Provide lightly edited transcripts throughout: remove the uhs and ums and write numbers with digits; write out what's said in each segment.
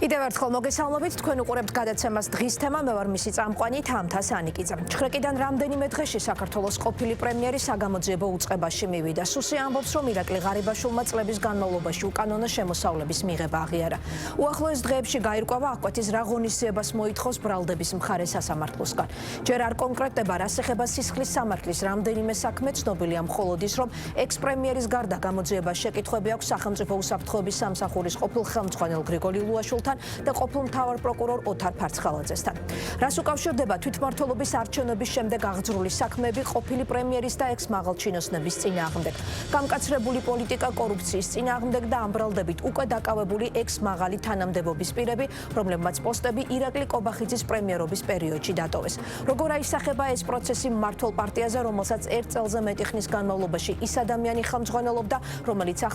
კიდევ ერთხელ მოგესალმებით, თქვენ უყურებთ გადაცემას დღის თემა, მე ვარ მისი წამყვანი თამთა სანიკიძე. ჩხრეკიდან რამდენიმე დღეში საქართველოს ყოფილი პრემიერი საგამოძიებო უწყებაში მივიდა. სუსი ამბობს, რომ ირაკლი ღარიბაშვილმა წლების განმავლობაში უკანონო შემოსავლების მიღება აღიარა. უახლოეს დღეებში გაირკვევა აღკვეთის რა ღონისძიებას მოითხოვს ბრალდების მხარე სასამართლოსგან. ჯერ არ კონკრეტდება, რას ეხება სისხლის სამართლის რამდენიმე საქმე, ცნობილია მხოლოდ ის, რომ ექს-პრემიერის გარდა გამოძიებას შეკითხვები აქვს სახელმწიფო უსაფრთხოების სამსახურის ყოფილ ხელმძღვანელ გრიგოლი ლუაშვილთან და ყოფილ მთავარ პროკურორ ოთარ ფარცხალაძესთან. რას უკავშირდება თვითმმართველობის არჩევნების შემდეგ აღძრული საქმეები ყოფილი პრემიერის და ექს-მაღალჩინოსნების წინააღმდეგ. გამკაცრებული პოლიტიკა კორუფციის წინააღმდეგ და ამბრალდებით უკვე დაკავებული ექს-მაღალი თანამდებობის პირები, რომლებმაც პოსტები ირაკლი კობახიძის პრემიერობის პერიოდში დატოვეს. როგორ აისახება ეს პროცესი მმართველ პარტიაზე, რომელსაც 1 წელზე მეტი ხნის განმავლობაში ის ადამიანი ხელმძღვანელობდა, რომელსაც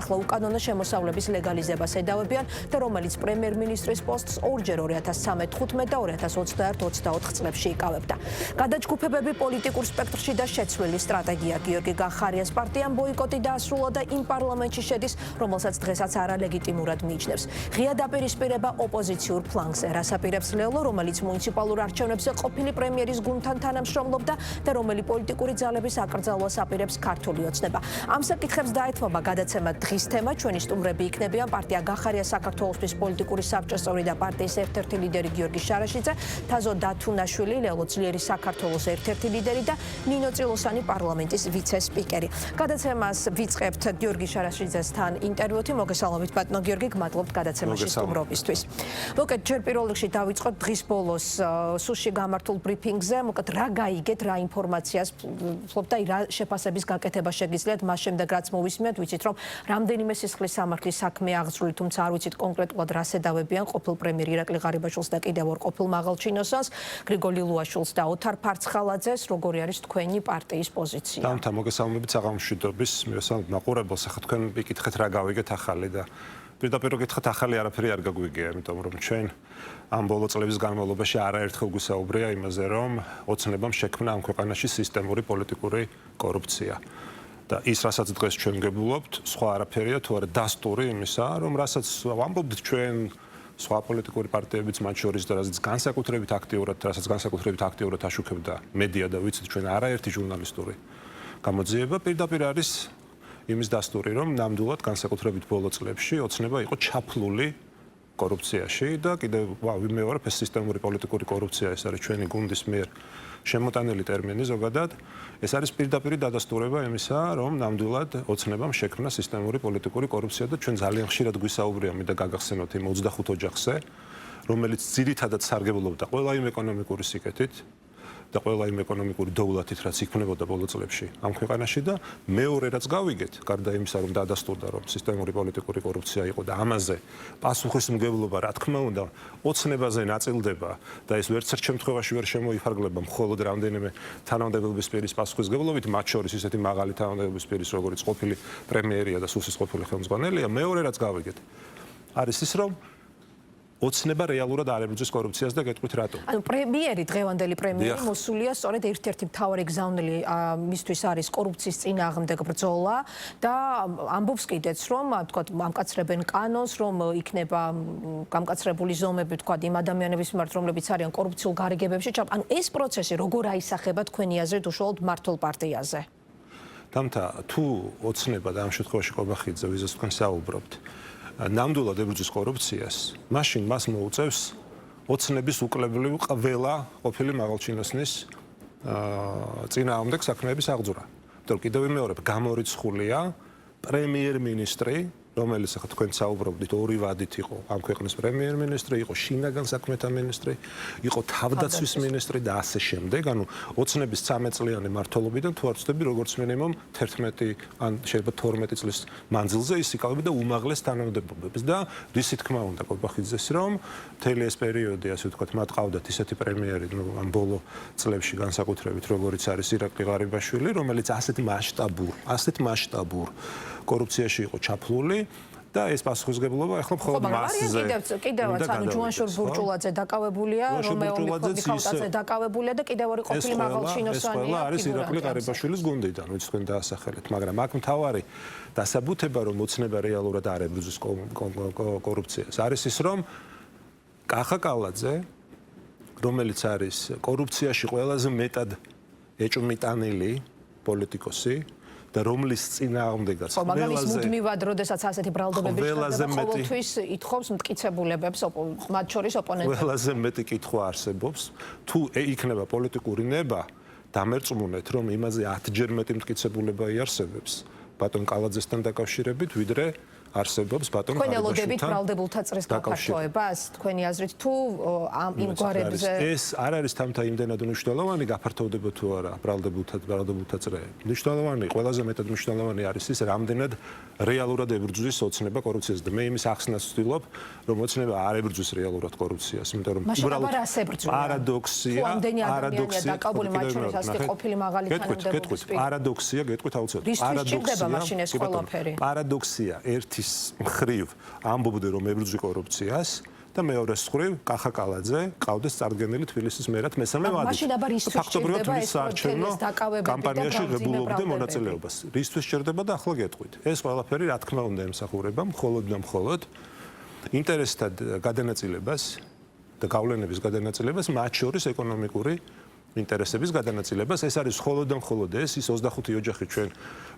ახლა უკანონო შემოსავლების ლეგალიზებას ედავებიან და რომელიც პრემიერ-მინისტრის პოსტს ორჯერ 2013 და 2021-24 წლებში იკავებდა. გადაჯგუფებები პოლიტიკურ სპექტრში და შეცვლილი სტრატეგია გიორგი განხარიას პარტიამ ბოიკოტი დაასრულა და იმ პარლამენტში შედის, რომელსაც დღესაც არალეგიტიმურად მიიჩნევს. ღია დაპირისპირება ოპოზიციურ ფლანგზე, რას აპირებს ლეოლო, რომელიც მუნიციპალურ არჩევნებზე ყოფილი პრემიერის გუნდთან თანამშრომლობდა და რომელი პოლიტიკური ძალების აკრძალვას აპირებს ქართული ოცნება. ამ საკითხებს დაეთმობა გადაცემა დღის თემა, ჩვენი სტუმრები იქნებიან პარტია განხარია საქართველოსთვის პოლიტიკური საბჭოს წევრი და პარტიის ერთ-ერთი ლიდერი გიორგი შარაშიძე, თაზო დათუნაშვილი, ლეოლო ძლიერი საქართველოს ერთ-ერთი ლიდერი და ნინო წილოსანი პარლამენტის ვიცე-სპიკერი. გადაცემას ვიწყებთ გიორგი შარაშიძესთან ინტერვიუთი. მოგესალმებით ბატონო გიორგი, გმადლობთ გადაცემაში სტუმრობისთვის. მოკეთ ჯერ პირველ რიგში დავიწყოთ დღის ბოლოს სუსში გამართულ ბრიფინგზე, მოკეთ რა გაიგეთ, რა ინფორმაციას ფლობთ და რა შეფასების გაკეთება შეგიძლიათ მას შემდეგ რაც მოვისმენთ, ვიცით რომ რამდენიმე სისხლის სამართლის საქმე აღძრული, თუმცა არ ვიცით კონკრეტულად რას ედავებიან ყოფილ პრემიერ ირაკლი ღარიბაშვილს და კიდევ ორ ყოფილ მაღალჩინოსანს, გრიგოლი ლუაშვილს და ოთარ ფარცხალაძეს. როგორი არის თქვენი პარტიის პოზიცია? თამთა, მოგესალმებით საღამოშვიდობის მივესალმებით მაყურებელს. ახლა თქვენ მიკითხეთ რა გავიგეთ ახალი და პირდაპირ გითხრათ ახალი არაფერი არ გაგვიგია, იმიტომ რომ ჩვენ ამ ბოლო წლების განმავლობაში არაერთხელ გვისაუბრია იმაზე, რომ ოცნებამ შექმნა ამ ქვეყანაში სისტემური პოლიტიკური კორუფცია. და ის, რასაც დღეს ჩვენ გებულობთ, სხვა არაფერია თუ არა დასტური იმისა, რომ რასაც ვამბობთ ჩვენ სხვა პოლიტიკური პარტიებიც მათ შორის და რასაც განსაკუთრებით აქტიურად აშუქებდა მედია და ვიცით ჩვენ არაერთი ჟურნალისტური გამოძიება პირდაპირ არის იმის დასტური, რომ ნამდვილად განსაკუთრებით ბოლო წლებში ოცნება იყო ჩაფლული კორუფციაში და კიდევ ვიმეორებ ეს სისტემური პოლიტიკური კორუფცია, ეს არის ჩვენი გუნდის მიერ შემოტანილი ტერმინი ზოგადად. ეს არის პირდაპირი დადასტურება იმისა, რომ ნამდვილად ოცნებამ შექმნა სისტემური პოლიტიკური კორუფცია და ჩვენ ძალიან ხშირად გვისაუბრია და გაგახსენოთ იმ 25 ოჯახზე, რომელიც ძირითადად სარგებლობდა ყველა იმ ეკონომიკური სიკეთით და ყველა იმ ეკონომიკური დოვლათით, რაც იქმნებოდა ბოლო წლებში ამ ქვეყანაში და მეორე რაც გავიგეთ, გარდა იმისა, რომ დადასტურდა, რომ სისტემური პოლიტიკური კორუფცია იყო და ამაზე პასუხისმგებლობა, რა თქმა უნდა, ოცნებაზე ნაწილდება და ეს ვერც ერთ შემთხვევაში ვერ შემოიფარგლება მხოლოდ რამდენიმე თანამდებობის პირის პასუხისმგებლობით, მათ შორის ისეთი მაღალი თანამდებობის პირის, როგორც ყოფილი პრემიერია და სუსის ყოფილი ხელმძღვანელია. მეორე რაც გავიგეთ, არის ის, რომ ოცნება რეალურად არ ებრძვის კორუფციას და გეტყვით რატო. ანუ პრემიერი, დღევანდელი პრემიერი მოსულია სწორედ ერთ-ერთი მთავარი გზავნილი მისთვის არის კორუფციის წინააღმდეგ ბრძოლა და ამბობს კიდეც, რომ თქვათ ამკაცრებენ კანონს, რომ იქნება გამკაცრებული ზომები თქვათ იმ ადამიანების მიმართ, რომლებიც არიან კორუფციულ გარიგებებში. ანუ ეს პროცესი როგორ აისახება თქვენი აზრით უშუალოდ მმართველ პარტიაზე? თამთა, თუ ოცნება და ამ შემთხვევაში კობახიძე, ვიზას თქვენ საუბრობთ, ნამდვილად ებრძვის კორუფციას, მაშინ მას მოუწევს ოცნების უკლებლივ ყველა ყოფილი მაღალჩინოსნის წინააღმდეგ საქმეების აღძვრა. იმიტომ კიდევ ვიმეორებ, გამორიცხულია პრემიერ-მინისტრი, რომელიც ახლა თქვენ საუბრობდით, ორი ვადით იყო ამ ქვეყნის პრემიერ-მინისტრი, იყო შინაგან საქმეთა მინისტრი, იყო თავდაცვის მინისტრი და ასე შემდეგ. ანუ ოცნების 13 წლიანი მმართველობიდან თუ არ ვცდები, როგორც მინიმუმ 11 ან შეიძლება 12 წლის მანძილზე ის იკავებდა უმაღლეს თანამდებობებს და რისი თქმა უნდა კობახიძეს, რომ მთელი ეს პერიოდი, ასე ვთქვათ, მათ ყავდათ ისეთი პრემიერი, ამ ბოლო წლებში განსაკუთრებით, როგორიც არის ირაკლი ღარიბაშვილი, რომელიც ასეთ მასშტაბურ კორუფციაში იყო ჩაფლული და ეს პასუხისმგებლობა ახლა მხოლოდ მასზე. კიდევაც ანუ ჯუანშურ ბურჯულაძე დაკავებულია, რომეო მიხალტაძე დაკავებულია და კიდევ ორი ყოფილი მაღალჩინოსანი არის ირაკლი ყარიბაშვილის გუნდიდან, ვინც თქვენ დაასახელეთ, მაგრამ აქ მთავარი დასაბუთება რომ მოცნება რეალურად არ ებრძვის კორუფციას. არის ის რომ კახა კალაძე, რომელიც არის კორუფციაში ყველაზე მეტად ეჭვმიტანილი პოლიტიკოსი და რომლის წინააღმდეგაც ყველაზე მუდმივად, როდესაც ასეთი ბრალდებები ხდება, ყოველთვის ითხოვს მტკიცებულებებს მათ შორის ოპონენტებს. ყველაზე მეტი კითხვა არსებობს, თუ იქნება პოლიტიკური ნება, დამერწმუნეთ, რომ იმაზე 10-ჯერ მეტი მტკიცებულება იარსებებს ბატონ კალაძესთან დაკავშირებით, ვიდრე არსებობს ბატონ ხარიბაშვილთან. თქვენ ელოდებით ბრალდებულთა წრის გაფართოებას, თქვენი აზრით, თუ იმ გვარებზე ეს არ არის თამთა იმდენად მნიშვნელოვანი, გაფართოვდება თუ არა ბრალდებულთა წრე. მნიშვნელოვანი, ყველაზე მეტად მნიშვნელოვანი არის ის, რამდენად რეალურად ებრძვის ოცნება კორუფციას და მე იმის ახსნას ვცდილობ, რომ ოცნება არ ებრძვის რეალურად კორუფციას, იმიტომ რომ უბრალოდ პარადოქსია, დაკავებული მათ შორის ასეთი ყოფილი მაღალი თანამდებობის პარადოქსია, გეტყვით აუცილებლად. პარადოქსია ერთი მხრივ ამბობდე რომ ებრძვი კორუფციას და მეორე მხრივ კახა კალაძე ყავდეს წარდგენილი თბილისის მერად მესამე ვადით. ფაქტობრივად ვის საარჩევნო კამპანიაში ღებულობდე მონაწილეობას. რისთვის სჭირდება და ახლა გეტყვით. ეს ყველაფერი რა თქმა უნდა ემსახურება მხოლოდ და მხოლოდ ინტერესთა გადანაწილებას და გავლენების გადანაწილებას, მათ შორის ეკონომიკური ინტერესების გადანაწილებას. ეს არის მხოლოდ და მხოლოდ ის 25 ოჯახი ჩვენ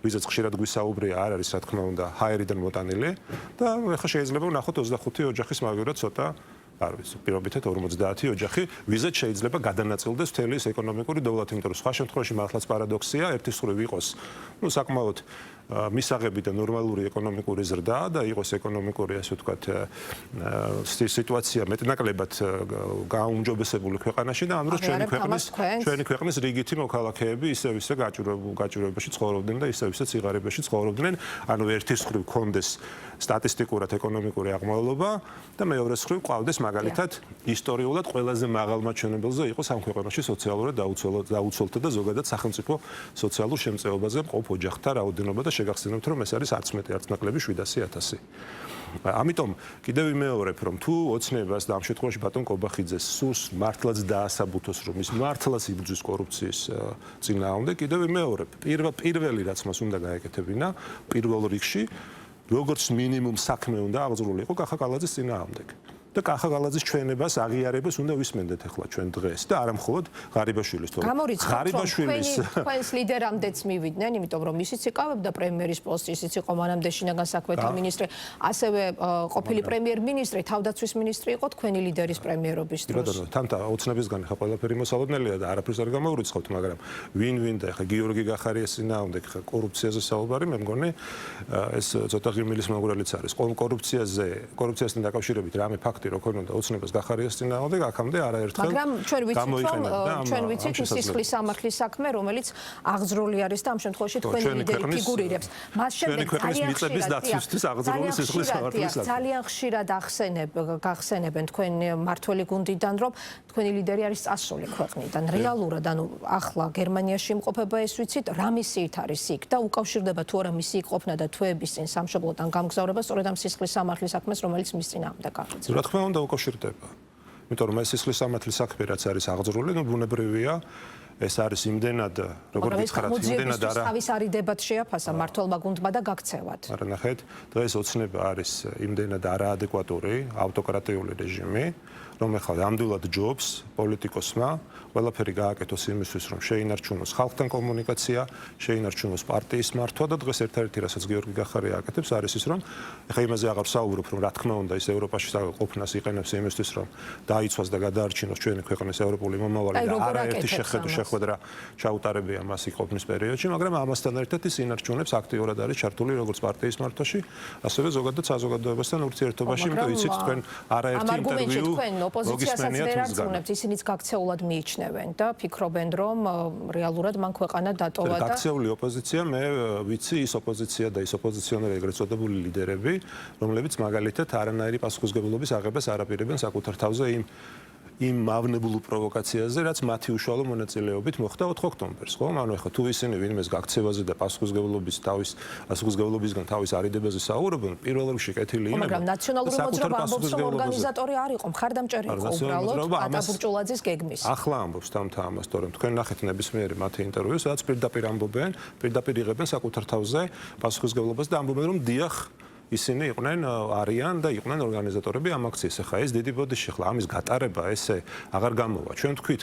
ვიზაც ხშირად გვისაუბრია არ არის რა თქმა უნდა ჰაერიდან მოტანილი და ეხლა შეიძლება ვნახოთ 25 ოჯახის მაგალითად ცოტა არ ვიცი პირობითად 50 ოჯახი ვიზაც შეიძლება გადანაწილდეს მთელი ეს ეკონომიკური დოვლათი, იმიტომ რომ სხვა შემთხვევაში მართლაც პარადოქსია, ერთის მხრივ იყოს საკმაოდ მისაღები და ნორმალური ეკონომიკური ზრდა და იყოს ეკონომიკური ასე ვთქვათ სიტუაცია მეტნაკლებად გაუმჯობესებული ქვეყანაში და ამ დროს ჩვენი ქვეყნის რიგითი მოქალაქეები ისევ გაჭირვებაში ცხოვრობდნენ და ისევ ციღარებაში ცხოვრობდნენ. ანუ ერთის მხრივ კონდეს სტატისტიკურად ეკონომიკური აღმავლობა და მეორეს მხრივ ყავდეს მაგალითად ისტორიულად ყველაზე მაღალ მაჩვენებელზე იყოს ამ ქვეყანაში სოციალურად დაუცველთა და ზოგადად სახელმწიფო სოციალურ შემწეობაზე მყოფ ოჯახთა რაოდენობა და შეგახსენებთ რომ ეს არის არც მეტი არც ნაკლები 700,000. ამიტომ კიდევ ვიმეორებ რომ თუ ოცნებას და ამ შემთხვევაში ბატონ კობახიძეს სურს მართლაც დაასაბუთოს რომ ის მართლაც იბრძვის კორუფციის წინააღმდეგ, კიდევ ვიმეორებ პირველი რაც მას უნდა გაეკეთებინა პირველ რიგში როგორც მინიმუმ საქმე უნდა აღძრულიყო კახა კალაძის წინააღმდეგ. და კახა კალაძის ჩვენებას აღიარებას უნდა ვისმენდეთ ახლა ჩვენ დღეს და არა მხოლოდ ღარიბაშვილის თორე ღარიბაშვილის თქვენს ლიდერამდეც მივიდნენ, იმიტომ რომ ისიც იკავებდა პრემიერის პოსტს, ისიც იყო მანამდე შინაგან საქმეთა მინისტრი, ასევე ყოფილი პრემიერ-მინისტრი, თავდაცვის მინისტრი იყო თქვენი ლიდერის პრემიერობის დროს. ბატონო, თანთა ოცნებისგან ხა ყველაფერი მოსალოდნელია და არაფერს არ გამოურიცხავთ, მაგრამ ვინ და ხა გიორგი გახარიას წინააღმდეგ ხა კორუფციაზე საუბარი, მე მგონი ეს ცოტა ღიმილის მაგურელიც არის. კორუფციასთან დაკავშირებით რამე ფაქტი რო ქონოდა ოცნებას გახარიას წინააღმდეგ, აქამდე არაერთხელ გამოიყენა და ჩვენ ვიცით ის სისხლის სამართლის საქმე, რომელიც აღძრული არის და ამ შემთხვევაში თქვენი ლიდერი ფიგურირებს. მას შემდეგ ძალიან ხშირად გახსენებენ თქვენ მართველი გუნდიდან, რომ თქვენი ლიდერი არის წასული ქვეყნიდან. რეალურად, ანუ ახლა გერმანიაში იმყოფება ეს ვიცით, რა მისიით არის იქ და უკავშირდება თუ არა მისი ყოფნა და თვეების წინ სამშობლოდან გამგზავრება სწორედ ამ სისხლის სამართლის საქმეს, რომელიც მის წინააღმდეგ აღიძრა. რა თქმა უნდა უკავშირდება. იმიტომ რომ ეს სისხლის სამართლის საქმე რაც არის აღძრული, ნუ ბუნებრივია, ეს არის იმდენად, როგორც გითხრათ, იმდენად არა. თავის არიდებად შეაფასა მართლმა გუნდმა და გაქცევათ. არა ნახეთ, დღეს ოცნება არის იმდენად არაადეკვატური, ავტოკრატიული რეჟიმი, რომ ახლა ამდვილად ჯობს პოლიტიკოსმა ყველაფერი გააკეთოს იმისთვის, რომ შეინარჩუნოს ხალხთან კომუნიკაცია, შეინარჩუნოს პარტიის მართვა და დღეს ერთ-ერთი რასაც გიორგი გახარია აკეთებს არის ის, რომ ახლა იმაზე აღარ ვსაუბრობ, რომ რა თქმა უნდა ის ევროპაში ყოფნას იყენებს იმისთვის, რომ დაიცვას და გადაარჩინოს ჩვენი ქვეყნის ევროპული მომავალი და არაერთი შეხვედრა ჩაუტარებია მას იყოფნის პერიოდში, მაგრამ ამასთან ერთად ის ინარჩუნებს აქტიურად არის ჩართული როგორც პარტიის მართვაში, ასევე ზოგადად საზოგადოებასთან ურთიერთობაში, იმიტომ იცით თქვენ არაერთი ინტერვიუ ოპოზიციასაც ვერ არწმუნებთ, ისინიც გაქცეულად მიიჩნევენ და ფიქრობენ, რომ რეალურად მან ქვეყანა დატოვა და გაქცეული ოპოზიცია, მე ვიცი ის ოპოზიცია და ის ოპოზიციონერი ეგრეთ წოდებული ლიდერები, რომლებიც მაგალითად არანაირი პასუხისმგებლობის აღებას არ აპირებენ საკუთარ თავზე იმ იმ მავნებულ პროვოკაციაზე, რაც მათი უშუალო მონაწილეობით მოხდა 4 ოქტომბერს, ხო? ანუ ეხლა თუ ისინი ვინმეს გაქცევაზე და პასუხისმგებლობისგან თავის არიდებაზე საუბრობენ, პირველ რიგში კეთილი იმება. მაგრამ ნაციონალური მოძრაობა ამბობს, რომ ორგანიზატორი არ იყო, მხარდამჭერი იყო უბრალოდ ატაბურჭულაძის გეგმის. ახლა ამბობს თამთა ამას, თორემ თქვენ ნახეთ ნებისმიერი მათი ინტერვიუს, სადაც პირდაპირ ამბობენ, პირდაპირ იღებენ საკუთარ თავზე პასუხისმგებლობას და ამბობენ, რომ დიახ, ისინი იყვნენ არიან და იყვნენ ორგანიზატორები ამ აქციის. ახლა ეს დიდი ბოდიში, ახლა ამის გატარება ესე აღარ გამოვა. ჩვენ თქვით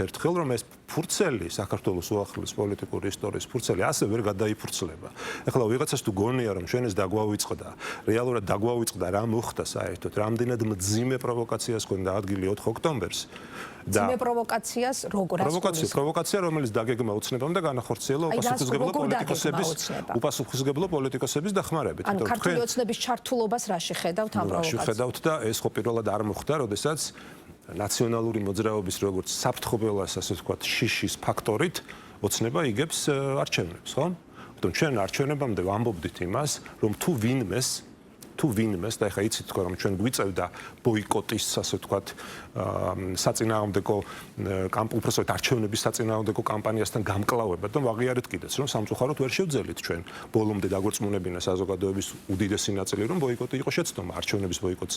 ერთხელ, რომ ეს ფურცელი საქართველოს უახლოეს პოლიტიკური ისტორიის ფურცელი ასე ვერ გადაიფურცლება. ახლა ვიღაცას თუ გონია, რომ ჩვენ ეს დაგვავიწყდა, რეალურად დაგვავიწყდა, რა მოხდა საერთოდ, რამდენად მძიმე პროვოკაციას ჰქონდა ადგილი 4 ოქტომბერს. ძიმე პროვოკაციას როგორ ასრულებს? პროვოკაცია, რომელიც დაგეგმა უცნებამ და განახორციელა უპასუხისმგებლო პოლიტიკოსების დახმარებით. ანუ ქართული ოცნების ჩართულობას რაში ხედავთ ამ პროვოკაციას? რაში ხედავთ და ეს ხო პირველად არ მოხდა, როდესაც ნაციონალური მოძრაობის როგორც საფრთხობელას, ასე ვთქვათ, შიშის ფაქტორით ოცნება იგებს არჩევნებს, ხო? თუმცა ჩვენ არჩევნებამდე ვამბობდით იმას, რომ თუ ვინმეს და ეხლა იცით თქო რომ ჩვენ გვიწევდა ბოიკოტის, ასე ვთქვათ, საწინააღმდეგო უпроსოდ არჩევნების საწინააღმდეგო კამპანიასთან გამკლავება და ვაღიარეთ კიდეც რომ სამწუხაროდ ვერ შევძელით ჩვენ ბოლომდე დაგორწმუნებინა საზოგადოების უდიდესი ნაწილი რომ ბოიკოტი იყო შეცდომა, არჩევნების ბოიკოტს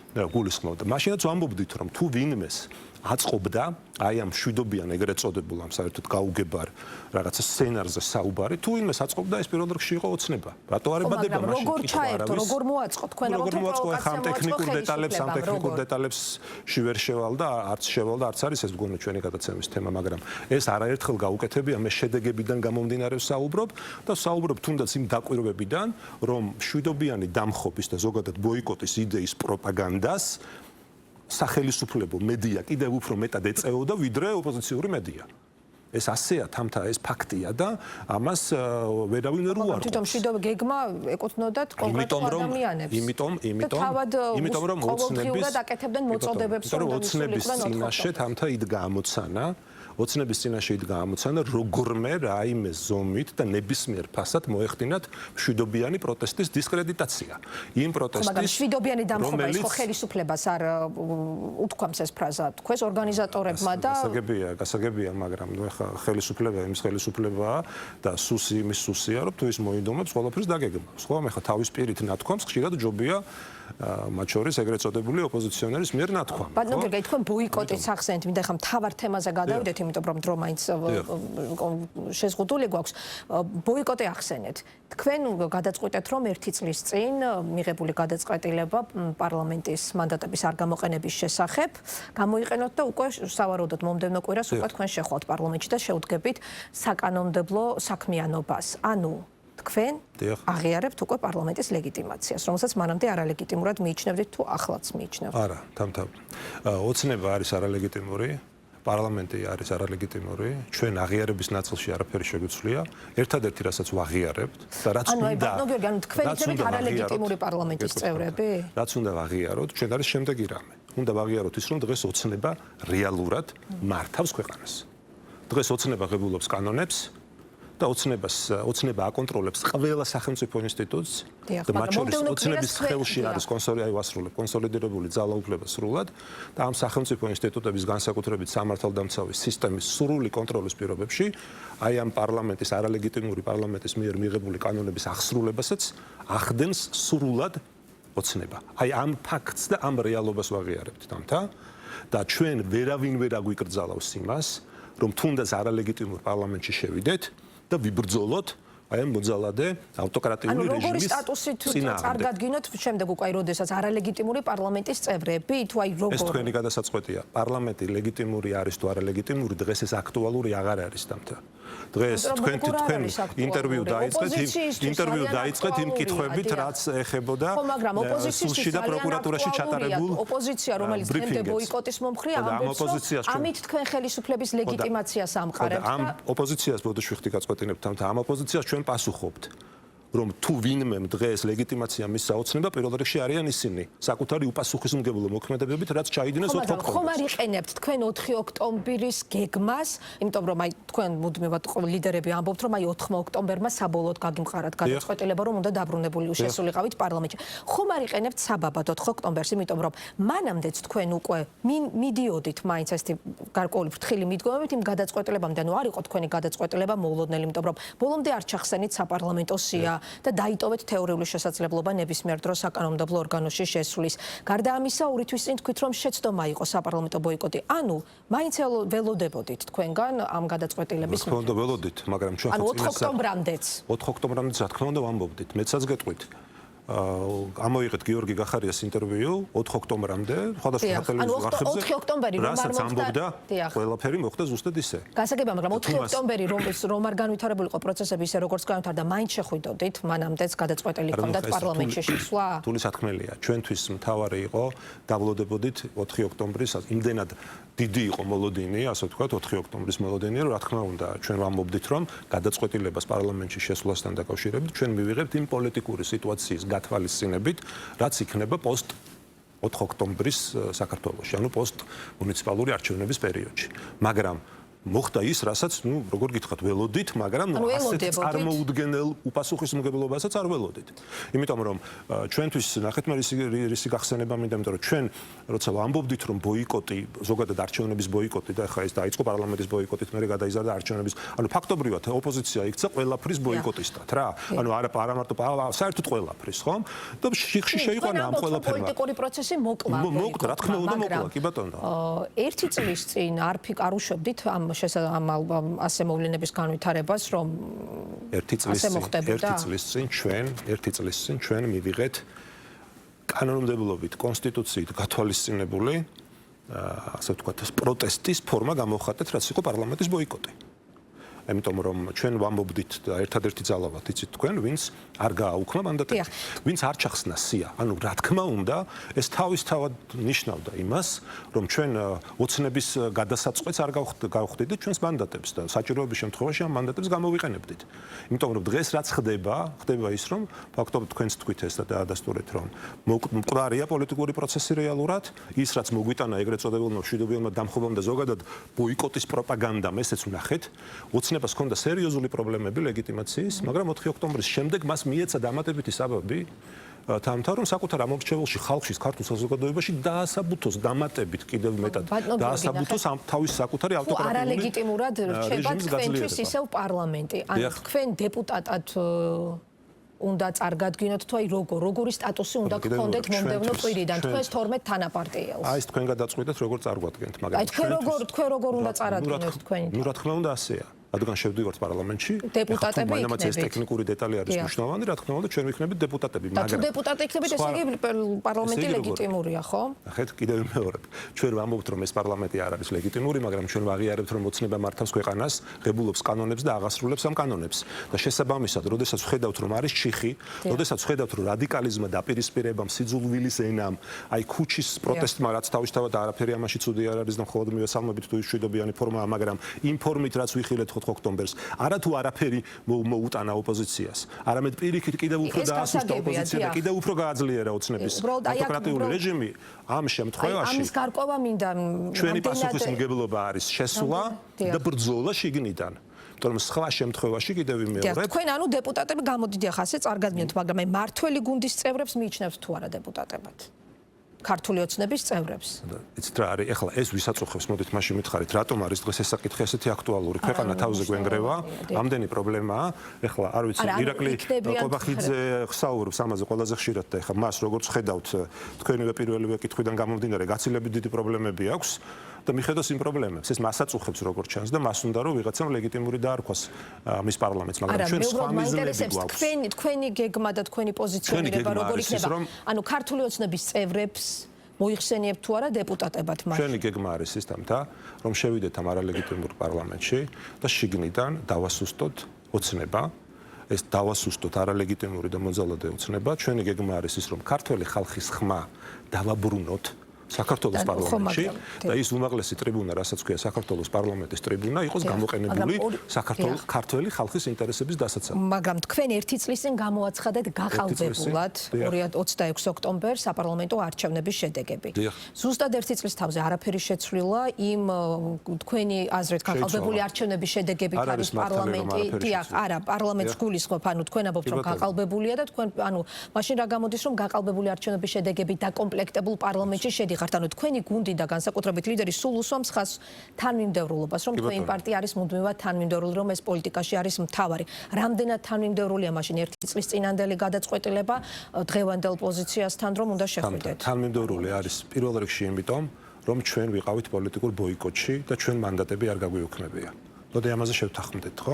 გულისხმობდა. მაშინაც ვამბობდით რომ თუ ვინმეს აწყობდა აი ამ მშვიდობიან ეგრეთ წოდებულ ამ საერთოდ გაუგებარ რაღაცა სცენარზე საუბარი, თუ ვინმეს აწყობდა ეს პირველ რიგში იყო ოცნება. რატო არ ებადება მაშინ? როგორ ჩაერთო, როგორ მოაწყო თქვენ ამ პროვოკაციამ ამ ტექნიკურ დეტალებში ვერ შევალ და არც არის ეს მგონი ჩვენი გადაცემის თემა, მაგრამ ეს არაერთხელ გაუკეთებია, მე შედეგებიდან გამომდინარე ვსაუბრობ და ვსაუბრობ თუნდაც იმ დაკვირვებებიდან, რომ მშვიდობიანი დამხობის და ზოგადად ბოიკოტის იდეის პროპაგანდას სახელმწიფო მედია კიდევ უფრო მეტად ეწეოდა ვიდრე ოპოზიციური მედია. ეს ასეა თამთა ეს ფაქტია და ამას ვერავინ ვერ უარყოფს. თვითონ მშვიდობა გეგმა ეკუთვნოდათ კონკრეტულ ადამიანებს. იმიტომ რომ ყოველდღიურად აკეთებდნენ მოწოდებებს, რომ ოცნების წინაშე თამთა იდგა ამოცანა, როგორმე რაიმე ზომით და ნებისმიერ ფასად მოეხდინათ მშვიდობიანი პროტესტის დისკრედიტაცია. იმ პროტესტის მაგრამ მშვიდობიანი დამხობა ის ხო ხელისუფლებას არ უთქვამს ეს ფრაზა თქვენს ორგანიზატორებმა და გასაგებია, მაგრამ ნუ ახლა ხელისუფლება იმის ხელისუფლებაა და სუსი იმის სუსია, რომ თუ ის მოინდომებს ყველაფერს დაგეგმავს, ხო? ახლა თავის პირით ნათქვამს ხშირად ჯობია მათ შორის ეგრეთ წოდებული ოპოზიციონერის მიერ ნათქვამი. ბატონო გერგაი, თქვენ ბოიკოტის ახსენეთ, მინდა ხომ თავარ თემაზე გადავიდეთ, იმიტომ რომ დრო მაინც შეზღუდული გვაქვს. ბოიკოტი ახსენეთ. თქვენ გადაწყვეტეთ, რომ 1 წლის წინ მიღებული გადაწყვეტილება პარლამენტის მანდატების არ გამოყენების შესახებ გამოიყენოთ და უკვე სავარაუდოდ მომდევნო კვირას უკვე თქვენ შეხვალთ პარლამენტში და შეუდგებით საკანონმდებლო საქმიანობას. ანუ თქვენ აღიარებთ უკვე პარლამენტის ლეგიტიმაციას, რომელსაც მანამდე არალეგიტიმურად მიიჩნევდით თუ ახლაც მიიჩნევთ? არა, თამთა. ოცნება არის არალეგიტიმური, პარლამენტი არის არალეგიტიმური, ჩვენ აღიარების ნაწილში არაფერი შეგვიცვლია. ერთადერთი რასაც ვაღიარებთ და რაც უნდა ბატონო გერგაი, ანუ თქვენ იქნებით არალეგიტიმური პარლამენტის წევრები? რაც უნდა ვაღიაროთ, ჩვენ არის შემდეგი რამე. უნდა ვაღიაროთ ის, რომ დღეს ოცნება რეალურად მართავს ქვეყანას. დღეს ოცნება ღებულობს კანონებს და ოცნება აკონტროლებს ყველა სახელმწიფო ინსტიტუტს და მათ შორის ოცნების ხელში არის კონსოლიდირებული ძალაუფლება სრულად და ამ სახელმწიფო ინსტიტუტების განსაკუთრებით სამართალდამცავი სისტემის სრული კონტროლის პირობებში აი ამ პარლამენტის არალეგიტიმური პარლამენტის მიერ მიღებული კანონების აღსრულებასაც ახდენს სრულად ოცნება. აი ამ ფაქტს და ამ რეალობას ვაღიარებთ თამთა და ჩვენ ვერავინ ვერ აგვიკრძალავს იმას, რომ თუნდაც არალეგიტიმურ პარლამენტში შევიდეთ და ვიბრძოლოთ აი ამ მოძალადე ავტოკრატიული რეჟიმის როგორი სტატუსით წარგადგინოთ შემდეგ უკვე აი როდესაც არალეგიტიმური პარლამენტის წევრები თუ აი როგორ ეს თქვენი გადასაწყვეტია. პარლამენტი ლეგიტიმური არის თუ არალეგიტიმური, დღეს ეს აქტუალური აღარ არის თამთა. დღეს თქვენ ინტერვიუ დაიწყეთ იმ კითხვებით, რაც ეხებოდა სულში და პროკურატურაში ჩატარებულ ოპოზიცია, რომელიც დღემდე ბოიკოტის მომხრე ამბობს, ამით თქვენ ხელისუფლების ლეგიტიმაციას ამყარებთ და ამ ოპოზიციას ბოდიშვიხტი გაწყვეტინებთ თამთა, ამ ოპოზიციას ჩვენ პასუხობთ. რომ თუ ვინმე დღეს ლეგიტიმაცია მისცა ოცნება პირველ რიგში არიან ისინი საკუთარი უპასუხისმგებლო მოქმედებებით რაც ჩაიდინეს 4 ოქტომბერს. ხომ არ იყენებთ თქვენ 4 ოქტომბრის გეგმას, იმიტომ რომ აი თქვენ მუდმივად ლიდერები ამბობთ რომ აი 4 ოქტომბერმა საბოლოოდ გაგიმყარათ გადაწყვეტილება რომ უნდა დაბრუნებული შესულიყავით პარლამენტში. ხომ არ იყენებთ საბაბად 4 ოქტომბერს, იმიტომ რომ მანამდეც თქვენ უკვე მიდიოდით მაინც ესეთი გარკვეული ფრთხილი მიდგომებით იმ გადაწყვეტილებამდე, ანუ არ იყო თქვენი გადაწყვეტილება მოულოდნელი, იმიტომ რომ ბოლომდე არ ჩახსენით საპარლამენტო სია და დაიტოვეთ თეორიული შესაძლებლობა ნებისმიერ დროს საკანონმდებლო ორგანოში შესვლის. გარდა ამისა, 2 თვის წინ თქვით რომ შეცდომა იყო საპარლამენტო ბოიკოტი. ანუ მაინც ველოდებოდით თქვენგან ამ გადაწყვეტილების თქმა უნდა ველოდით, მაგრამ ჩვენ ხო 4 ოქტომბრამდეც 4 ოქტომბრამდეც რა თქმა უნდა ვამბობდით. მეცაც გეტყვით. ამოიღეთ გიორგი გახარიას ინტერვიუ 4 ოქტომბრამდე, სხვადასხვა ტელევიზიურ არხებზე. 4 ოქტომბერი რომ არ მოხდა, ყველაფერი მოხდა ზუსტად ისე. გასაგებია, მაგრამ 4 ოქტომბერი რომ არ განვითარებულიყო პროცესები ისე როგორც განვითარდა, მაინც შეხვიდოდით, მანამდეც გადაწყვეტილი ჰქონდათ პარლამენტში შესვლა. თული სათქმელია, ჩვენთვის მთავარი იყო დავლოდებოდით 4 ოქტომბრის, იმდენად დიდი იყო მოლოდინი, ასე ვთქვათ, 4 ოქტომბრის მოლოდინი, რომ რა თქმა უნდა, ჩვენ ვამბობდით, რომ გადაწყვეტილებას პარლამენტში შესვლასთან დაკავშირებით ჩვენ მივიღებთ იმ პოლიტიკური სიტუაციის გათვალისწინებით, რაც იქნება პოსტ 4 ოქტომბრის საქართველოში, ანუ პოსტ მუნიციპალური არჩევნების პერიოდში. მაგრამ მოხდა ის, რასაც, როგორ გითხრათ, ველოდით, მაგრამ ასეთ წარმოუდგენელ უპასუხისმგებლობასაც არ ველოდით. იმიტომ რომ ჩვენთვის ნახეთ მე რისი გახსენება მინდა, იმიტომ რომ ჩვენ როცა ვამბობდით, რომ ბოიკოტი, ზოგადად არჩევნების ბოიკოტი და ახლა ეს დაიწყო პარლამენტის ბოიკოტით, მე გადაიზარდა არჩევნების, ანუ ფაქტობრივად ოპოზიცია იქცა ყველაფრის ბოიკოტისტად, რა. ანუ არა მარტო საერთოდ ყველაფრის, ხომ? და შიხში შეიყვანა ამ ყველაფერმა. პოლიტიკური პროცესი მოკლა. მოკლა, რა თქმა უნდა, მოკლა, კი ბატონო. 1 წლის წინ არ უშვებდით ამ ასე მოვლენების განვითარებას, რომ 1 წლის წინ ჩვენ მივიღეთ კანონმდებლობით კონსტიტუციით გათვალისწინებული ასე ვთქვათ პროტესტის ფორმა გამოხატეთ, რაც იყო პარლამენტის ბოიკოტი. იმიტომ რომ ჩვენ ვამბობდით და ერთადერთი ძალავა იცით თქვენ, ვინც არ გააუქმა მანდატები, ვინც არ ჩახსნა სია. ანუ რა თქმა უნდა, ეს თავისთავად ნიშნავდა იმას, რომ ჩვენ ოცნების გადასაწყვეტს არ გავხდით ჩვენს მანდატებს და საჭიროების შემთხვევაში ამ მანდატებს გამოვიყენებდით. იმიტომ რომ დღეს რაც ხდება ის, რომ ფაქტობრივად თქვენც თქვით ეს და დაადასტურეთ, რომ მკვდარია პოლიტიკური პროცესი რეალურად, ის რაც მოგვიტანა ეგრეთ წოდებულმა მშვიდობიანმა დამხობამ და ზოგადად ბოიკოტის პროპაგანდამ, ესეც ვნახეთ. ოცნებას ჰქონდა სერიოზული პრობლემები ლეგიტიმაციის, მაგრამ 4 ოქტომბრის შემდეგ მას მიეცა დამატებითი საბაბი თამთა რომ საკუთარ ამორჩეულში ხალხში ქართულ საზოგადოებაში დაასაბუთოს დამატებით კიდევ მეტად დაასაბუთოს თავის საკუთარი ავტოკრატიული არალეგიტიმურად რჩება თქვენთვის ისევ პარლამენტი. ანუ თქვენ დეპუტატად უნდა წარგადგინოთ თუ აი როგორი სტატუსი უნდა გქონდეთ მომდევნო კვირიდან თქვენს 12 თანაპარტიელს. აი თქვენ გადაწყვეტეთ როგორ წარგვადგენთ, მაგრამ აი თქვენ როგორ უნდა წარადგინოთ თქვენი. ნუ რა თქმა უნდა ასეა. რადგან შევდივართ პარლამენტში, დეპუტატები იქნებით. ეს ტექნიკური დეტალი არის მნიშვნელოვანი, რა თქმა უნდა, ჩვენ ვიქნებით დეპუტატები, მაგრამ თუ დეპუტატი იქნებით, ესე იგი პარლამენტი ლეგიტიმურია, ხო? ახეთ კიდევ მეორე. ჩვენ ვამბობთ, რომ ეს პარლამენტი არ არის ლეგიტიმური, მაგრამ ჩვენ ვაღიარებთ, რომ ოცნება მართავს ქვეყანას, ღებულობს კანონებს და აღასრულებს ამ კანონებს. და შესაბამისად, როდესაც ვხედავთ, რომ არის ჩიხი, როდესაც ვხედავთ, რომ რადიკალიზმმა დაპირისპირებამ, სიძულვილის ენამ, აი ქუჩის პროტესტმა, რაც თავისთავად არაფერი ამაში ცუდი არ არის და მხოლოდ მივესალმებით თუ მშვიდობიანი ფორმაა, მაგრამ იმ ფორმით რაც ვიხილეთ 4 ოქტომბერს, არა თუ არაფერი მოუტანა ოპოზიციას, არამედ პირიქით კიდევ უფრო დაასუსტა ოპოზიცია და კიდევ უფრო გააძლიერა ოცნების ავტოკრატიული რეჟიმი. ამ შემთხვევაში ამის გარკვევა მინდა ჩვენი პასუხისმგებლობა არის შესვლა და ბრძოლა შიგნიდან. თუმცა სხვა შემთხვევაში კიდევ მეორე. თქვენ ანუ დეპუტატები გამოდით ახლა ასე წარგადგინოთ, მაგრამ აი მართველი გუნდის წევრებს მიიჩნევთ თუ არა დეპუტატებად? ქართული ოცნების წევრებს. იცით რა არის, ეხლა ეს ვისაწუხებს, მოდით მაშინ მითხარით, რატომ არის დღეს ეს საკითხი ესეთი აქტუალური? ქვეყანა თავზე გვენგრევა, ამდენი პრობლემაა. ეხლა არ ვიცი, ირაკლი ყობახიძე ხსაურობს ამაზე ყველაზე ხშირად და ეხლა მას როგორც ხედავთ, თქვენივე პირველივე კითხვიდან გამომდინარე, გაცილებით დიდი პრობლემები აქვს. და მიხედავს იმ პრობლემებს, ეს მასაც უხებს როგორც ჩანს და მას უნდა რომ ვიღაცამ ლეგიტიმური დაარქვას მის პარლამენტს, მაგრამ ჩვენ სხვა მიზნები გვაქვს. თქვენი გეგმა და თქვენი პოზიციონირება როგორ იქნება? ანუ ქართული ოცნების წევრებს მოიხსენიებთ თუ არა დეპუტატებად მაშინ? ჩვენი გეგმა არის ის თამთა, რომ შევიდეთ ამ არალეგიტიმურ პარლამენტში და შიგნიდან დავასუსტოთ ოცნება. ეს დავასუსტოთ არალეგიტიმური და მოძალადე ოცნება. ჩვენი გეგმა არის ის, რომ ქართველი ხალხის ხმა დავაბრუნოთ საქართველოს პარლამენტში და ის უმაღლესი ტრიბუნა, რასაც ქვია საქართველოს პარლამენტის ტრიბუნა, იყოს გამოყენებული საქართველოს ქართველი ხალხის ინტერესების დასაცავად. მაგრამ თქვენ ერთი წლის წინ გამოაცხადეთ გაყალბებულად 26 ოქტომბერს საპარლამენტო არჩევნების შედეგები. ზუსტად ერთი წლის თავზე არაფერი შეცვლილა იმ თქვენი აზრით გაყალბებული არჩევნების შედეგებით არის პარლამენტი. დიახ, არა, პარლამენტს გულისხმობ, ანუ თქვენ ამბობთ რომ გაყალბებულია და თქვენ ანუ მაშინ რა გამოდის რომ გაყალბებული არჩევნების შედეგები დაკომპლექტებულ პარლამენტში შედიხართ, ანუ თქვენი გუნდი და განსაკუთრებით ლიდერი სულ უსვამს ხაზს თანმიმდევრულობას, რომ თქვენი პარტია არის მუდმივად თანმიმდევრული, რომ ეს პოლიტიკაში არის მთავარი. რამდენად თანმიმდევრულია მაშინ ერთი წლის წინანდელი გადაწყვეტილება დღევანდელ პოზიციასთან, რომ უნდა შეხვიდეთ? თანმიმდევრული არის პირველ რიგში იმიტომ, რომ ჩვენ ვიყავით პოლიტიკურ ბოიკოტში და ჩვენ მანდატები არ გაგვიუქმებია. მოდი ამაზე შევთანხმდეთ, ხო?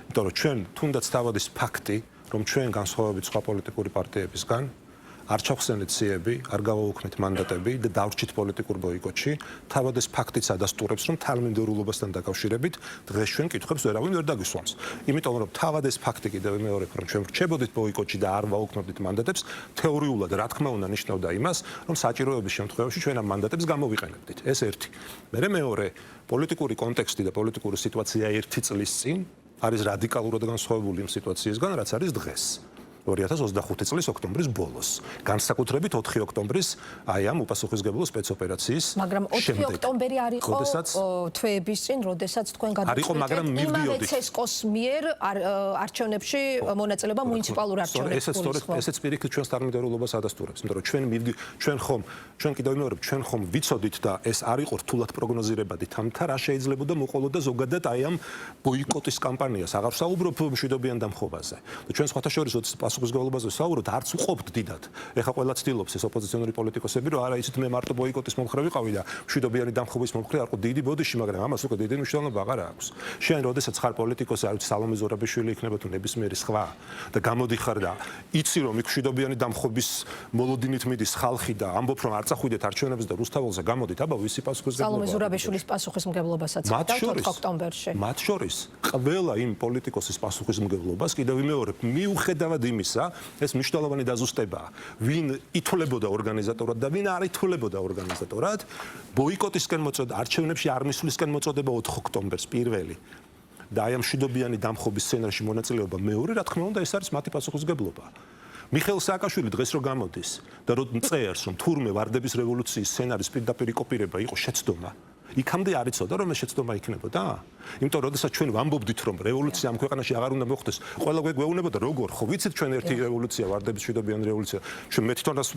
იმიტომ რომ ჩვენ თუნდაც თავად ის ფაქტი, რომ ჩვენ განსხვავებით სხვა პოლიტიკური პარტიებისგან არ ჩავხსენეთ სიები, არ გავაუქმეთ მანდატები და დავრჩით პოლიტიკურ ბოიკოტში, თავად ეს ფაქტიც ადასტურებს, რომ თანმიმდევრულობასთან დაკავშირებით დღეს ჩვენ კითხვებს ვერავინ ვერ დაგვისვამს. იმიტომ რომ თავად ეს ფაქტი კიდევ მეორებ, რომ ჩვენ ვრჩებოდით ბოიკოტში და არ ვაუქმებდით მანდატებს, თეორიულად რა თქმა უნდა ნიშნავდა იმას, რომ საჭიროების შემთხვევაში ჩვენ ამ მანდატებს გამოვიყენებდით. ეს ერთი. მეორე, პოლიტიკური კონტექსტი და პოლიტიკური სიტუაცია ერთი წლის წინ არის რადიკალურად განსხვავებული იმ სიტუაციისგან, რაც არის დღეს. 2025 წლის ოქტომბრის ბოლოს. განსაკუთრებით 4 ოქტომბრის აი ამ უპასუხისმგებლო სპეცოპერაციის შემდეგ. მაგრამ 4 ოქტომბერი არ იყო თვეების წინ, როდესაც თქვენ გადაწყვეტეთ იმავე ცესკოს მიერ არჩევნებში მონაწილეობა მუნიციპალურ არჩევნებში. ესეც პირიქით ჩვენს თანმიმდევრულობას ადასტურებს, იმიტომ რომ ჩვენ კიდევ მეორებ ჩვენ ხომ ვიცოდით და ეს არ იყო რთულად პროგნოზირებადი თამთა რა შეიძლება და მოყოლოდა ზოგადად აი ამ ბოიკოტის კამპანიას. აღარ ვსაუბრობ მშვიდობიან დამხობაზე. და ჩვენ სხვათა შორის პასუხისმგებლობაზე ვსაუბრობთ, არც უყოფთ დიდად. ეხლა ყველა ცდილობს ეს ოპოზიციონერი პოლიტიკოსები, რომ არა იცით მე მარტო ბოიკოტის მომხრე ვიყავი და მშვიდობიანი დამხობის მომხრე არ ყო დიდი ბოდიში, მაგრამ ამას უკვე დიდი მნიშვნელობა აღარ აქვს. შენ როდესაც ხარ პოლიტიკოსი, არ ვიცი სალომე ზურაბიშვილი იქნება თუ ნებისმიერი სხვა და გამოდიხარ და იცი რომ იქ მშვიდობიანი დამხობის მოლოდინით მიდის ხალხი და ამბობ რომ არ წახვიდეთ არჩევნებზე და რუსთაველზე გამოდით, აბა ვისი პასუხისმგებლობა? სალომე ზურაბიშვილის პასუხისმგებლობასაც და 4 ოქტომბერში. მათ შორის ყველა იმ პოლიტიკოსის პასუხისმგებლობას კიდევ მეორე მიუხედავად იმისა, ეს მნიშვნელოვანი დაზუსტებაა. ვინ ითვლებოდა ორგანიზატორად და ვინ არ ითვლებოდა ორგანიზატორად, ბოიკოტისკენ მოწოდა, არჩევნებში არ მისვლისკენ მოწოდება 4 ოქტომბერს პირველი. და აი ამ მშვიდობიანი დამხობის სცენარში მონაწილეობა მეორე, რა თქმა უნდა, ეს არის მათი პასუხისმგებლობა. მიხეილ სააკაშვილი დღეს რო გამოდის და რო წერს, რომ თურმე ვარდების რევოლუციის სცენარის პირდაპირ კოპირება იყო შეცდომა, იქამდე არ იცოდა რომ ეს შეცდომა იქნებოდა? იმიტომ რომ როდესაც ჩვენ ვამბობდით რომ რევოლუცია ამ ქვეყანაში აღარ უნდა მოხდეს, ყველა გვეუბნებოდა როგორ, ხო ვიცით ჩვენ ერთი რევოლუცია, ვარდების მშვიდობიანი რევოლუცია. ჩვენ მე თვითონაც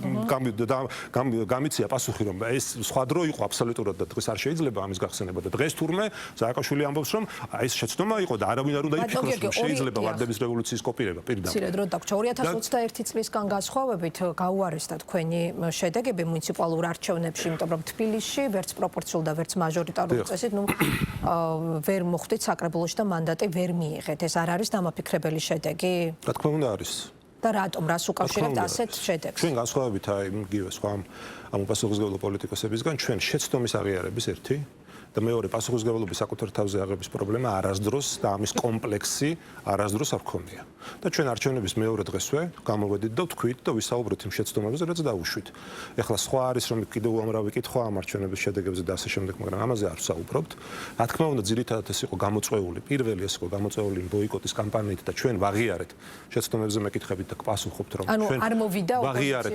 გამიცია პასუხი რომ ეს სხვა დრო იყო აბსოლუტურად და დღეს არ შეიძლება ამის გახსენება და დღეს თურმე სააკაშვილი ამბობს რომ აი ეს შეცდომა იყო და არავინ არ უნდა იფიქროს რომ შეიძლება ვარდების რევოლუციის კოპირება პირდაპირ. მცირე დრო დაგვრჩა 2021 წლისგან განსხვავებით გაუარესდა თქვენი შედეგები მუნიციპალურ არჩევნებში, იმიტომ რომ თბილისში ვერც პროპორციულ და ვერც მაჟორიტარული წესით ვერ მოხვდით საკრებულოში და მანდატი ვერ მიიღეთ. ეს არ არის დამაფიქრებელი შედეგი? რა თქმა უნდა არის. და რატომ რას უკავშირებთ ასეთ შედეგს? ჩვენ განსხვავებით აი იგივე სხვა ამ უპასუხისმგებლო პოლიტიკოსებისგან ჩვენ შეცდომის აღიარების ერთი და მეორე პასუხისმგებლობის საკუთარ თავზე აღების პრობლემა არასდროს და ამის კომპლექსი არასდროს არ გქონია. და ჩვენ არჩევნების მეორე დღესვე გამოვედით და ვთქვით და ვისაუბრეთ იმ შეცდომებზე, რაც დაუშვით. ეხლა სხვა არის რომ კიდევ უამრავი კითხვა ამ არჩევნების შედეგებზე და ასე შემდეგ, მაგრამ ამაზე არ ვსაუბრობთ. რა თქმა უნდა, ძირითადად ეს იყო გამოწვეული, პირველი ეს იყო გამოწვეული ბოიკოტის კამპანიით და ჩვენ ვაღიარეთ შეცდომებზე მეკითხებით და გპასუხობთ რომ ჩვენ არ მოვიდა ვაღიარეთ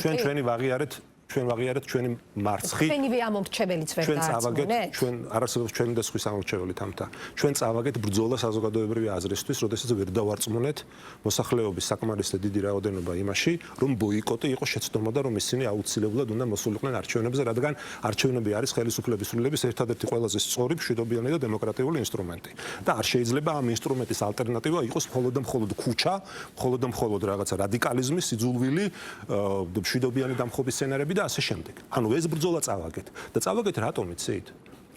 ჩვენ ჩვენი ვაღიარეთ ჩვენ ვაღიარეთ ჩვენი მარცხი. ჩვენივე ამომრჩეველიც ვერ დააწმუნეთ. ჩვენ არასდროს ჩვენი და სხვის ამორჩეველი თამთა. ჩვენ წავაგეთ ბრძოლა საზოგადოებრივი აზრისთვის, როდესაც ვერ დავარწმუნეთ მოსახლეობის საკმარისად დიდი რაოდენობა იმაში, რომ ბოიკოტი იყო შეცდომა და რომ ისინი აუცილებლად უნდა მოსულიყვნენ არჩევნებზე, რადგან არჩევნები არის ხელისუფლების სრულების ერთადერთი ყველაზე სწორი, მშვიდობიანი და დემოკრატიული ინსტრუმენტი. და არ შეიძლება ამ ინსტრუმენტის ალტერნატივა იყოს მხოლოდ და მხოლოდ ქუჩა, მხოლოდ და მხოლოდ რაღაცა რადიკალიზმი, სიძულვილი, მშვიდობიანი დამხობის სცენარები და ასე შემდეგ. ანუ ეს ბრძოლა წავაგეთ და წავაგეთ რატომ იცით?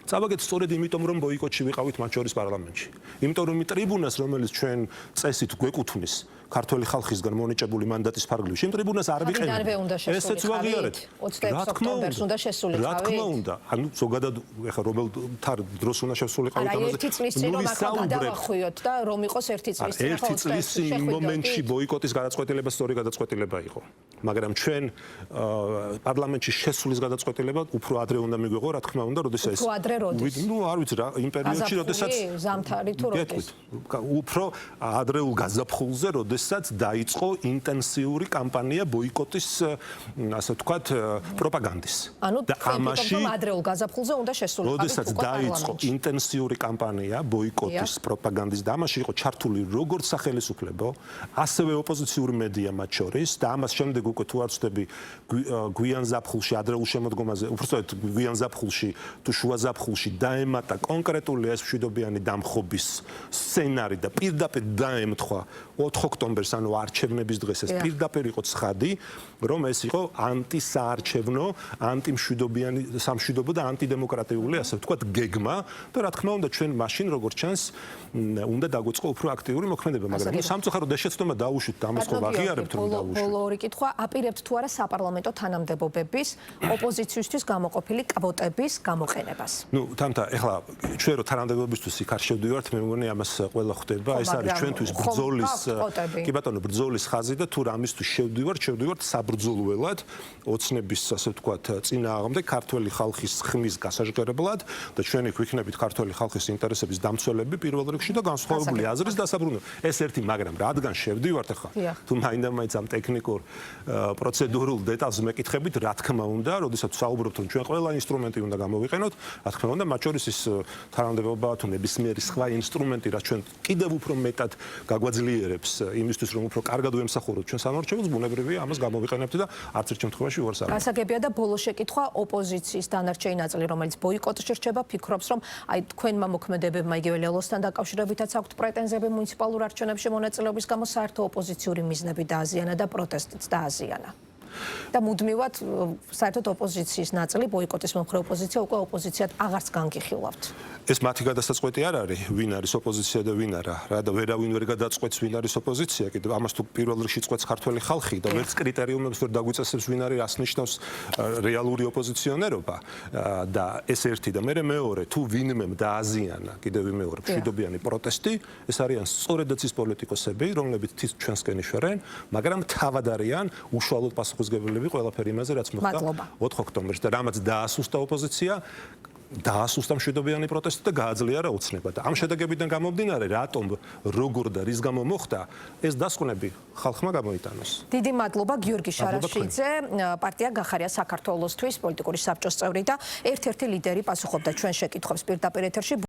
წავაგეთ სწორედ იმიტომ რომ ბოიკოტში ვიყავით მათ შორის პარლამენტში. იმიტომ რომ ტრიბუნას რომელიც ჩვენ წესით გვეკუთვნის ქართული ხალხისგან მონიჭებული მანდატის ფარგლებში, იმ ტრიბუნას არ ვიყენებთ. ესეც ვაღიარეთ. 26 ოქტომბერს უნდა შესულიყავით. რა თქმა უნდა, ანუ ზოგადად ეხა რომელ დროს უნდა შესულიყავით ამაზე. ერთი წლის წინ რომ აქ გადავახვიოთ და რომ იყოს ერთი წლის წინ ერთი წლის წინ იმ მომენტში ბოიკოტის გადაწყვეტილება სწორი გადაწყვეტილება იყო. მაგრამ ჩვენ პარლამენტში შესulis გადაწყვეტილება უფრო ადრე უნდა მიგვიღო, რა თქმა უნდა, როდესაც უფრო ადრე როდის? ნუ არ ვიცი რა, იმ პერიოდში როდესაც ზამთარი თუ როდის? უფრო ადრეულ გაზაფხულზე, როდესაც დაიწყო ინტენსიური კამპანია ბოიკოტის, ასე ვთქვათ, პროპაგანდის. და ამაში ადრეულ გაზაფხულზე უნდა შესულიყავით. როდესაც დაიწყო ინტენსიური კამპანია ბოიკოტის პროპაგანდის და ამაში იყო ჩართული როგორც სახელისუფლებო, ასევე ოპოზიციური მედია მათ შორის და ამას შემდეგ უკვე თუ არ ვწდები გვიან ზაფხულში ადრეულ შემოდგომაზე, უბრალოდ გვიან ზაფხულში თუ შუა ზაფხულში დაემატა კონკრეტული ეს მშვიდობიანი დამხობის სცენარი და პირდაპირ დაემთხვა 4 ოქტომბერს, ანუ არჩევნების დღეს ეს პირდაპირ იყო ცხადი, რომ ეს იყო ანტისაარჩევნო, ანტიმშვიდობიანი, სამშვიდობო და ანტიდემოკრატიული, ასე ვთქვათ, გეგმა და რა თქმა უნდა ჩვენ მაშინ როგორც ჩანს უნდა დაგვეწყო უფრო აქტიური მოქმედება, მაგრამ სამწუხაროდ ეს შეცდომა დაუშვით და ამას ხო ვაღიარებთ რომ დაუშვით. ბოლო ორი კითხვა, აპირებთ თუ არა საპარლამენტო თანამდებობების ოპოზიციისთვის გამოყოფილი კვოტების გამოყენებას? ნუ თამთა, ეხლა ჩვენ რო თანამდებობისთვის იქ არ შევდივართ, მე მგონი ამას ყველა ხვდება, ეს არის ჩვენთვის ბრძოლის, კი ბატონო, ბრძოლის ხაზი და თუ რამისთვის შევდივართ საბრძოლველად, ოცნების, ასე ვთქვათ, წინააღმდეგ ქართველი ხალხის ხმის გასაჟღერებლად და ჩვენ იქ ვიქნებით ქართველი ხალხის ინტერესების დამცველები პირველ რიგში და განსხვავებული აზრის დასაბრუნებლად. ეს ერთი, მაგრამ რადგან შევდივართ ახლა, თუ მაინდა-მაინც ამ ტექნიკურ პროცედურულ დეტალს მეკითხებით, რა თქმა უნდა, როდესაც საუბრობთ რომ ჩვენ ყველა ინსტრუმენტი უნდა გამოვიყენოთ, რა თქმა უნდა, მათ შორის ის თანამდებობა თუ ნებისმიერი სხვა ინსტრუმენტი, რაც ჩვენ კიდევ უფრო მეტად გაგვაძლიერებს იმისთვის, რომ უფრო კარგად ვემსახუროთ ჩვენ სამორჩეულს, ბუნებრივია ამას გამოვიყენებთ და არც ერთ შემთხვევაში უარს არ ვაკეთებ. გასაგებია და ბოლო შეკითხვა, ოპოზიციის დანარჩენი ნაწილი, რომელიც ბოიკოტში რჩება, ფიქრობს, რომ აი თქვენმა მოქმედებებმა იგივე ლელოსთან დაკავშირებითაც აქვთ პრეტენზიები მუნიციპალურ არჩევნებში მონაწილეობის გამო, საერთო ოპოზიციური მიზნები დააზიანა და პროტესტიც დააზიანა. და მუდმივად საერთოდ ოპოზიციის ნაწილი, ბოიკოტის მომხრე ოპოზიცია უკვე ოპოზიციად აღარც განგიხილავთ. ეს მათი გადასაწყვეტი არ არის, ვინ არის ოპოზიცია და ვინ არა. რა და ვერავინ ვერ გადაწყვეტს ვინ არის ოპოზიცია, კიდევ ამას თუ პირველ რიგში წყვეტს ქართველი ხალხი და ვერც კრიტერიუმებს ვერ დაგვიწესებს ვინ არის, რას ნიშნავს რეალური ოპოზიციონერობა და ეს ერთი და მეორე თუ ვინმემ დააზიანა, კიდევ მეორე მშვიდობიანი პროტესტი, ეს არიან სწორედაც ის პოლიტიკოსები, რომლებიც ჩვენსკენ იშვერენ, მაგრამ თავად არიან უშუალოდ პასუხისმგებლები ყველაფერი იმაზე, რაც მოხდა 4 ოქტომბერს და რამაც დაასუსტა ოპოზიცია, დაასუსტა მშვიდობიანი პროტესტი და გააძლიერა ოცნება და ამ შედეგებიდან გამომდინარე, რატომ, როგორ და რის გამო მოხდა, ეს დასკვნები ხალხმა გამოიტანოს. დიდი მადლობა გიორგი შარაშიძე, პარტია გახარია საქართველოსთვის პოლიტიკური საბჭოს წევრი და ერთ-ერთი ლიდერი პასუხობდა ჩვენ შეკითხვებს პირდაპირ ეთერში.